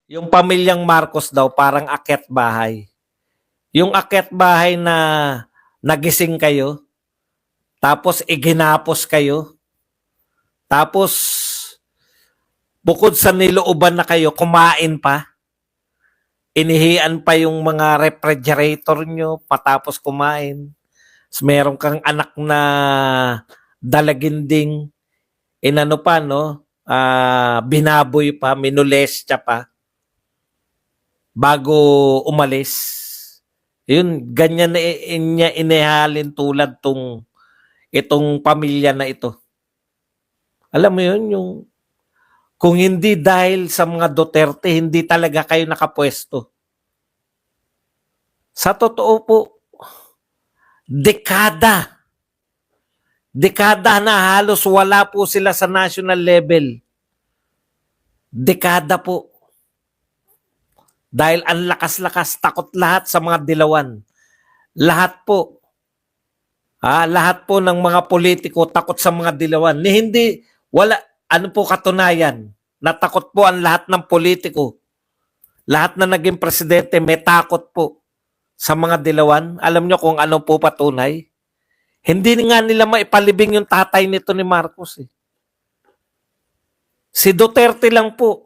Yung pamilyang Marcos daw parang akyat bahay. Yung akyat bahay na nagising kayo, tapos iginapos kayo, tapos bukod sa nilooban na kayo, kumain pa, inihian pa yung mga refrigerator nyo patapos kumain. Tapos meron kang anak na dalaginding, inano pa, no? Binaboy pa, minulestya pa bago umalis. Yun, ganyan na niya inihalin tulad itong pamilya na ito. Alam mo yun, yung kung hindi dahil sa mga Duterte, hindi talaga kayo nakapwesto. Sa totoo po, dekada na halos wala po sila sa national level. Dekada po. Dahil ang lakas-lakas, takot lahat sa mga dilawan. Lahat po. Lahat po ng mga politiko takot sa mga dilawan. Hindi, wala, ano po katunayan? Natakot po ang lahat ng politiko. Lahat na naging presidente may takot po sa mga dilawan. Alam nyo kung ano po patunay? Hindi nga nila maipalibing yung tatay nito ni Marcos. Si Duterte lang po.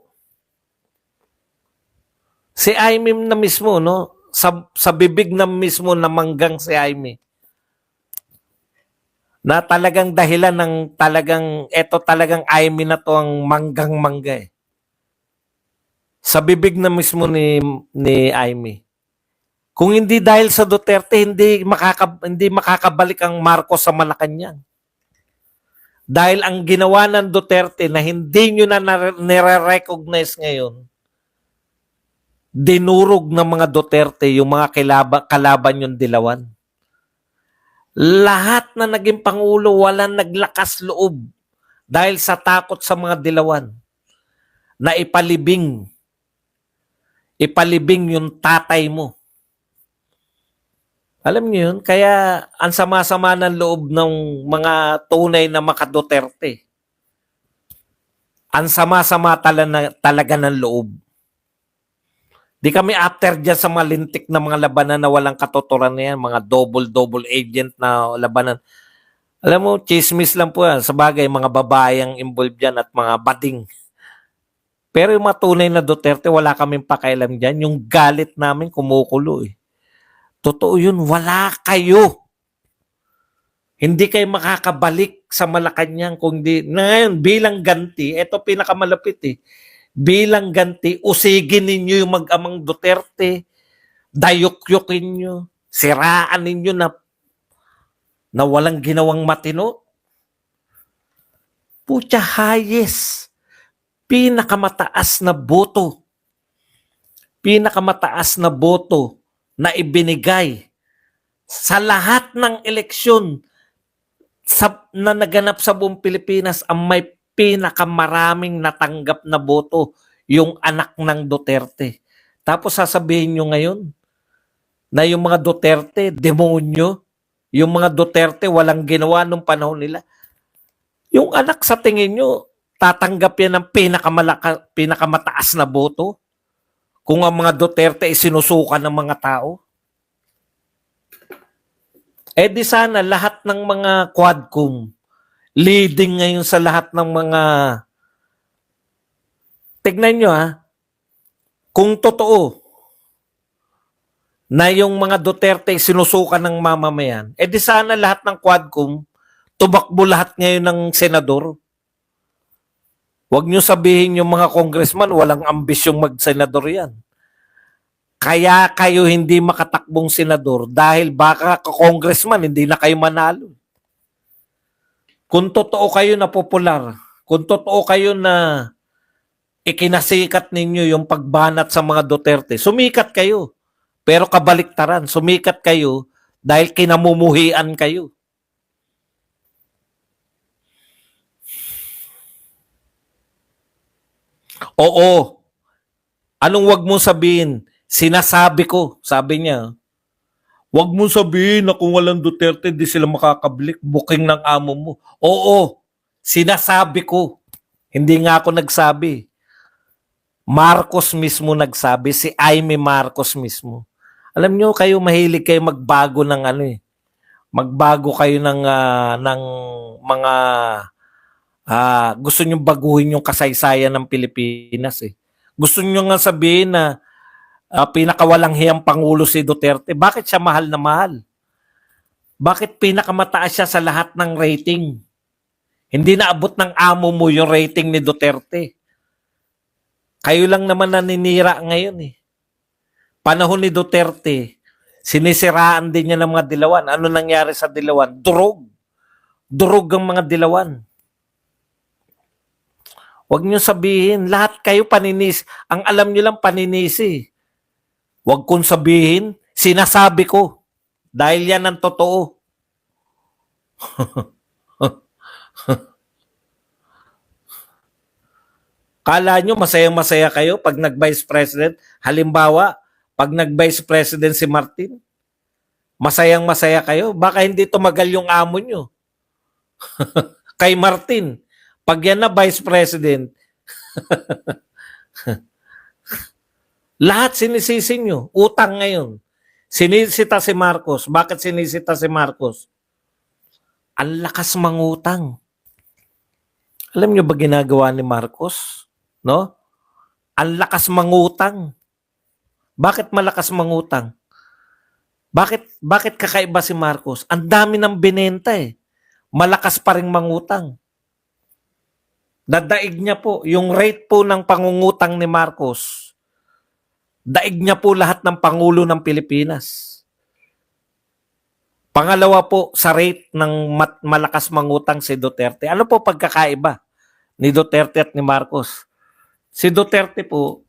Si Aimee na mismo, no? Sa bibig na mismo na manggang si Aimee. Na talagang dahilan ng talagang Aimee na to ang manggang-mangga eh. Sa bibig na mismo ni Aimee. Kung hindi dahil sa Duterte, hindi makakabalik ang Marcos sa Malacanang. Dahil ang ginawa ng Duterte na hindi nyo na nire-recognize ngayon, dinurog ng mga Duterte yung mga kalaban yung dilawan. Lahat na naging pangulo, walang naglakas loob dahil sa takot sa mga dilawan na ipalibing yung tatay mo. Alam niyo yun? Kaya ang sama-sama ng loob ng mga tunay na maka-Duterte. Ang sama-sama talaga ng loob. Di kami after dyan sa malintik na mga labanan na walang katuturan na yan, mga double agent na labanan. Alam mo, chismis lang po yan. Sa bagay, mga babayang involved dyan at mga bading. Pero yung mga tunay na Duterte, wala kaming pakialam dyan. Yung galit namin kumukulo eh. Totoo yun, wala kayo. Hindi kayo makakabalik sa Malacanang kung di. Ngayon, bilang ganti, ito pinakamalapit eh. Bilang ganti, usigin ninyo yung mag-amang Duterte, dayok-yokin nyo, siraan ninyo na walang ginawang matino. Pucha, hayes. Pinakamataas na boto. Pinakamataas na boto na ibinigay sa lahat ng eleksyon na naganap sa buong Pilipinas. Ang may pinakamaraming natanggap na boto yung anak ng Duterte. Tapos sasabihin nyo ngayon na yung mga Duterte, demonyo, yung mga Duterte walang ginawa nung panahon nila. Yung anak sa tingin nyo, tatanggap yan ng pinakamataas na boto kung ang mga Duterte ay sinusukan ng mga tao? Eh di sana lahat ng mga quadcom leading ngayon sa lahat ng mga tignan nyo kung totoo na yung mga Duterte ay sinusukan ng mamamayan, eh di sana lahat ng quadcom tumakbo lahat ngayon ng senador. Huwag nyo sabihin yung mga congressman, walang ambisyong mag-senador yan. Kaya kayo hindi makatakbong senador dahil baka ka-congressman, hindi na kayo manalo. Kung totoo kayo na popular, kung totoo kayo na ikinasikat ninyo yung pagbanat sa mga Duterte, sumikat kayo. Pero kabaliktaran, sumikat kayo dahil kinamumuhian kayo. Oo. Anong wag mo sabihin? Sinasabi ko, sabi niya. Wag mo sabihin na kung walang Duterte, di sila makakablik. Booking ng amo mo. Oo. Sinasabi ko. Hindi nga ako nagsabi. Marcos mismo nagsabi, si Aimee Marcos mismo. Alam nyo, kayo mahilig kayo magbago ng ano eh. Magbago kayo ng mga gusto nyo baguhin yung kasaysayan ng Pilipinas eh. Gusto nyo nga sabihin na pinakawalang hiyang Pangulo si Duterte. Bakit siya mahal na mahal? Bakit pinakamataas siya sa lahat ng rating? Hindi naabot ng amo mo yung rating ni Duterte. Kayo lang naman naninira ngayon eh. Panahon ni Duterte, sinisiraan din niya ng mga dilawan. Ano nangyari sa dilawan? Durog. Durog ang mga dilawan. Huwag niyo sabihin, lahat kayo paninis. Ang alam niyo lang paninisi. Huwag kong sabihin, sinasabi ko. Dahil yan ang totoo. Kala nyo masayang-masaya kayo pag nag-vice president? Halimbawa, pag nag-vice president si Martin, masayang-masaya kayo? Baka hindi tumagal yung amo nyo. Kay Martin, pag yan na vice president, lahat sinisisi nyo. Utang ngayon. Sinisita si Marcos. Bakit sinisita si Marcos? Ang lakas mangutang. Alam nyo ba ginagawa ni Marcos? No? Ang lakas mangutang. Bakit malakas mangutang? Bakit kakaiba si Marcos? Ang dami ng binenta eh. Malakas pa ring mangutang. Dadaig niya po, yung rate po ng pangungutang ni Marcos, daig niya po lahat ng Pangulo ng Pilipinas. Pangalawa po sa rate ng malakas mangutang si Duterte. Ano po pagkakaiba ni Duterte at ni Marcos? Si Duterte po,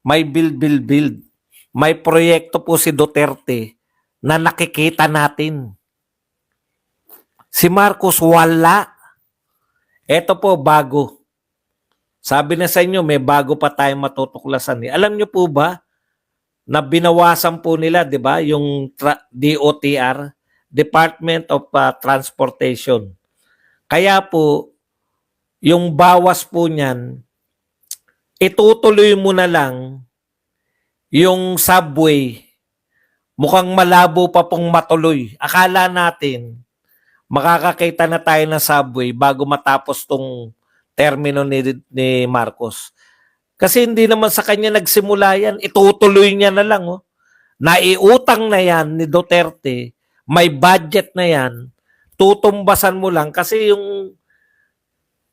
may build. May proyekto po si Duterte na nakikita natin. Si Marcos wala. Ito po bago. Sabi na sa inyo, may bago pa tayong matutuklasan. Alam nyo po ba na binawasan po nila, di ba, yung DOTR, Department of Transportation. Kaya po, yung bawas po niyan, itutuloy mo na lang yung subway. Mukhang malabo pa pong matuloy. Akala natin, makakakita na tayo ng subway bago matapos tong termino ni Marcos. Kasi hindi naman sa kanya nagsimula yan. Itutuloy niya na lang. Oh. Naiutang na yan ni Duterte. May budget na yan. Tutumbasan mo lang. Kasi yung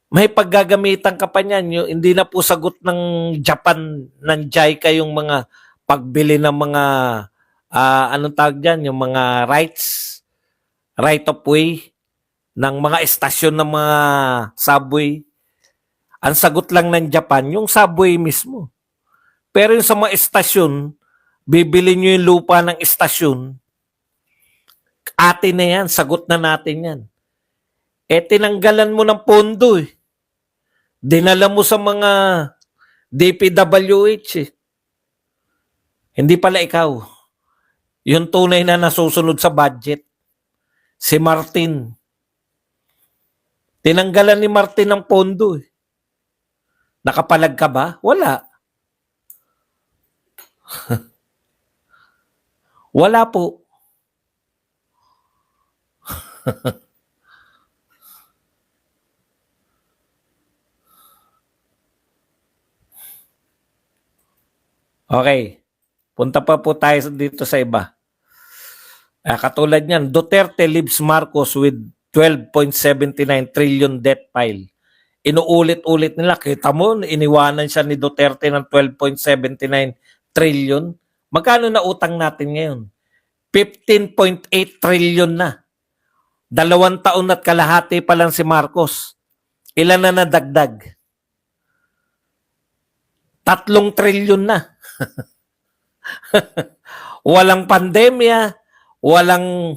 may paggagamitan ka pa niyan. Yung, hindi na po sagot ng Japan, ng JICA yung mga pagbili ng mga, anong tawag dyan? Yung mga right of way ng mga estasyon ng mga subway. Ang sagot lang ng Japan, yung subway mismo. Pero yung sa mga estasyon, bibili nyo yung lupa ng estasyon, atin na yan, sagot na natin yan. Tinanggalan mo ng pondo eh. Dinala mo sa mga DPWH eh. Hindi pala ikaw. Yung tunay na nasusunod sa budget. Si Martin. Tinanggalan ni Martin ng pondo eh. Nakapalag ka ba? Wala. Wala po. Okay. Punta pa po tayo dito sa iba. Katulad niyan, Duterte leaves Marcos with 12.79 trillion debt pile. Inuulit-ulit nila. Kita mo, iniwanan siya ni Duterte ng 12.79 trillion. Magkano na utang natin ngayon? 15.8 trillion na. 2 taon at kalahati pa lang si Marcos. Ilan na nadagdag? 3 trillion na. Walang pandemya, walang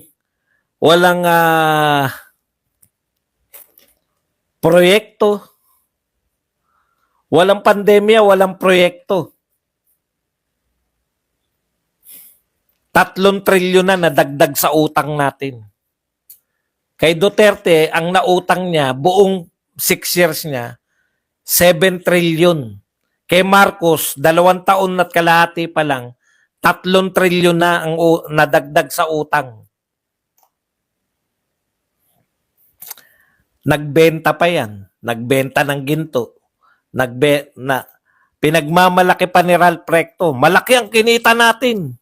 proyekto. Walang pandemya, walang proyekto. 3 trilyon na nadagdag sa utang natin. Kay Duterte, ang nautang niya, buong 6 years niya, 7 trilyon. Kay Marcos, 2 taon at kalahati pa lang, 3 trilyon na ang nadagdag sa utang. Nagbenta pa yan. Nagbenta ng ginto. Pinagmamalaki pa ni Ralph Recto. Malaki ang kinita natin.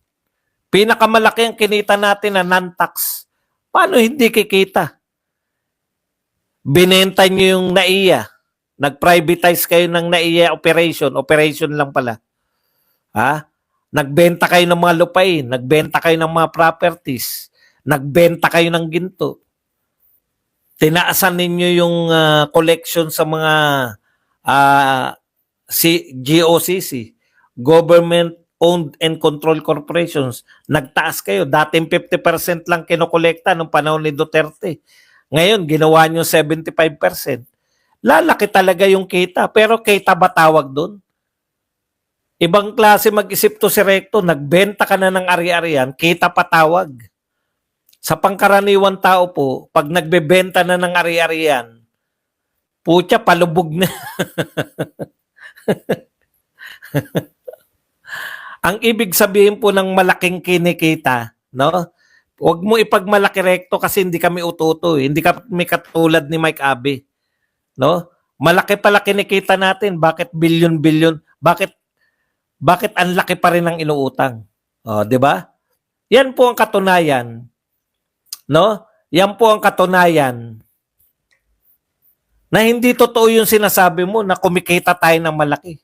Pinakamalaki ang kinita natin na non-tax. Paano hindi kikita? Binenta nyo yung NAIA. Nag-privatize kayo ng NAIA operation. Operation lang pala. Ha? Nagbenta kayo ng mga lupain. Nagbenta kayo ng mga properties. Nagbenta kayo ng ginto. Tinaasan ninyo yung collection sa mga GOCC, Government Owned and Controlled Corporations. Nagtaas kayo. Dating 50% lang kinokolekta nung panahon ni Duterte. Ngayon, ginawa nyo 75%. Lalaki talaga yung kita. Pero kita ba tawag doon? Ibang klase mag-isip to si Recto. Nagbenta ka na ng ari-arian, kita pa tawag. Sa pangkaraniwan tao po, pag nagbebenta na ng ari-arian, putya, palubog na. Ang ibig sabihin po ng malaking kinikita, no? Huwag mo ipagmalaki Recto kasi hindi kami ututo. Hindi kami katulad ni Mike Abe. No? Malaki pala kinikita natin. Bakit bilyon-bilyon? Bakit ang laki pa rin ng inuutang? Oh, 'di ba? Yan po ang katunayan. No? Yan po ang katunayan na hindi totoo yung sinasabi mo na kumikita tayo ng malaki.